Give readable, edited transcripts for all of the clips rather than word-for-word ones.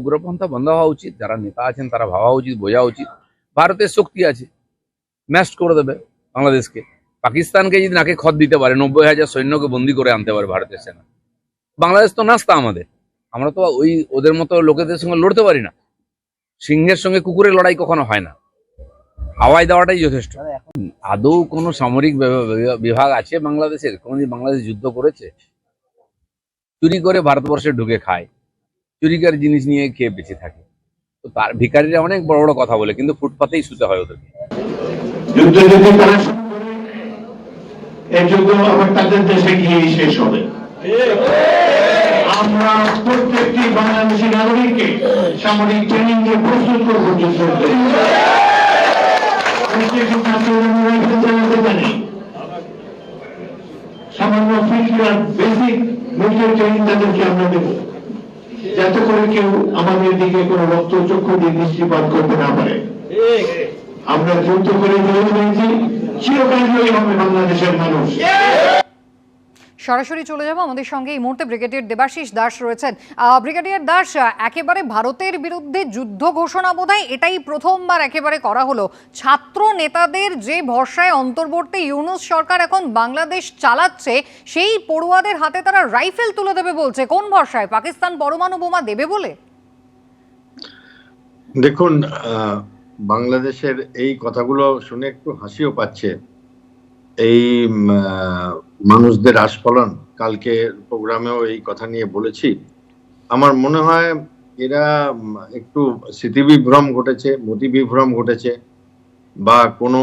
উগ্রপন্থা বন্ধ হওয়া উচিত। যারা নেতা আছেন তারা ভাবা উচিত, বোঝা উচিত ভারতের শক্তি আছে, ম্যাস্ট করে দেবে বাংলাদেশকে। পাকিস্তানকে যদি নাকে খত দিতে পারে, 90,000 সৈন্যকে বন্দি করে আনতে পারে ভারতের সেনা, বাংলাদেশ তো নাস্তা আমাদের। আমরা তো ওই ওদের মতো লোকেদের সঙ্গে লড়তে পারি না। সিংহের সঙ্গে কুকুরের লড়াই কখনো হয় না, হাওয়ায় দেওয়াটাই যথেষ্ট। আদৌ কোনো সামরিক বিভাগ আছে বাংলাদেশের? কোনদিন বাংলাদেশ যুদ্ধ করেছে? চুরি করে ভারতবর্ষে ঢুকে খায়, চুরিকার জিনিস নিয়ে খেয়ে বেঁচে থাকে। তো তার ভিখারিরা অনেক বড় বড় কথা বলে, কিন্তু ফুটপাতেই শুতে হয় ওদেরকে। যুদ্ধ যদি তারা শুরু করে, এই যুদ্ধ আবার তাদের দেশে গিয়ে শেষ হবে। আমরা প্রত্যেকটি বাংলাদেশি নাগরিককে সামরিক ট্রেনিং দিয়ে প্রস্তুত করবো যুদ্ধ। সামান্য ফিল্ড বেসিক মিলিটারি ট্রেনিং তাদেরকে আমরা দেব, যাতে করে কেউ আমাদের দিকে কোনো রক্ত চক্ষু দিয়ে দৃষ্টিপাত করতে না পারে। আমরা যুদ্ধ করে জয় হয়েছি, চিরকাল জয়ী হবে বাংলাদেশের মানুষ। সরাসরি চলে যাব, আমাদের সঙ্গে এই মুহূর্তে ব্রিগেডিয়ার দেবাশিস দাস রয়েছেন। ব্রিগেডিয়ার দাস, একেবারে ভারতের বিরুদ্ধে যুদ্ধ ঘোষণা বোধহয় এটাই প্রথমবার একেবারে করা হলো। ছাত্র নেতাদের যে ভরসায় অন্তর্বর্তী ইউনূস সরকার এখন বাংলাদেশ চালাচ্ছে, সেই পড়ুয়াদের হাতে তারা রাইফেল তুলে দেবে বলছে। কোন ভরসায়? পাকিস্তান পরমাণু বোমা দেবে বলে? দেখুন, বাংলাদেশের এই কথাগুলো শুনে একটু হাসিও পাচ্ছে। এই মানুষদের আস্ফলন, কালকে প্রোগ্রামেও এই কথা নিয়ে বলেছি। আমার মনে হয় এরা একটু স্মৃতিবিভ্রম ঘটেছে, মতিবিভ্রম ঘটেছে, বা কোনো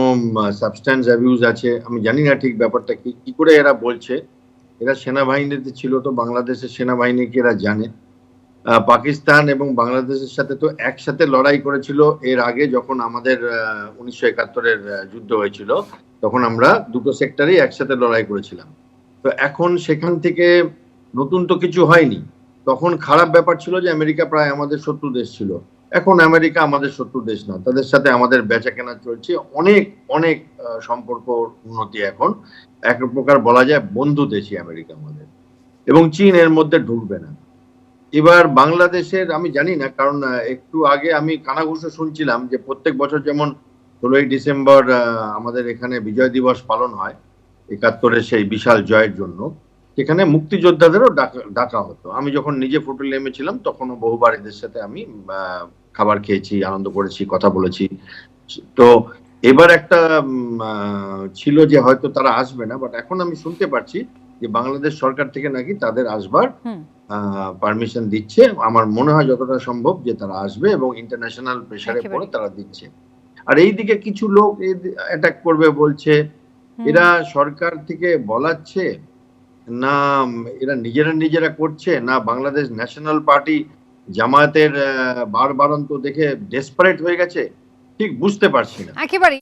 সাবস্ট্যান্স অ্যাবিউজ আছে। আমি জানি না ঠিক ব্যাপারটা কি করে এরা বলছে। এরা সেনাবাহিনীতে ছিল, তো বাংলাদেশের সেনাবাহিনীকে এরা জানে। পাকিস্তান এবং বাংলাদেশের সাথে তো একসাথে লড়াই করেছিল এর আগে, যখন আমাদের 1971-এর যুদ্ধ হয়েছিল, তখন আমরা দুটো সেক্টরেই একসাথে লড়াই করেছিলাম। তো এখন সেখান থেকে নতুন তো কিছু হয়নি। তখন খারাপ ব্যাপার ছিল যে আমেরিকা প্রায় আমাদের শত্রু দেশ ছিল। এখন আমেরিকা আমাদের শত্রু দেশ না, তাদের সাথে আমাদের বেচা কেনা চলছে, অনেক অনেক সম্পর্ক উন্নতি। এখন এক প্রকার বলা যায় বন্ধু দেশই আমেরিকা আমাদের, এবং চীন এর মধ্যে ঢুকবে না। এবার বাংলাদেশের আমি জানি না, কারণ একটু আগে আমি কানাঘুষো শুনছিলাম যে প্রত্যেক বছর যেমন 16ই ডিসেম্বর আমাদের এখানে বিজয় দিবস পালন হয় 71-এর সেই বিশাল জয়ের জন্য, সেখানে মুক্তিযোদ্ধাদেরও ডাকা হতো। আমি যখন নিজে ফুটবল নেমেছিলাম তখনও বহুবার এদের সাথে আমি খাবার খেয়েছি, আনন্দ করেছি, কথা বলেছি। তো এবার একটা ছিল যে হয়তো তারা আসবে না, বাট এখন আমি শুনতে পাচ্ছি যে বাংলাদেশ সরকার থেকে নাকি তাদের আসবার পারমিশন দিচ্ছে। আমার মনে হয় যতটা সম্ভব যে তারা আসবে, এবং ইন্টারন্যাশনাল প্রেসারে পড়ে তারা দিচ্ছে। আর এইদিকে কিছু লোক অ্যাটাক করবে বলছে। এরা সরকার থেকে বলাচ্ছে না, এরা নিজেরা করছে না, বাংলাদেশ ন্যাশনাল পার্টি জামায়াতের বারবারন্ত দেখে ডেসপারেট হয়ে গেছে, ঠিক বুঝতে পারছি না। একেবারে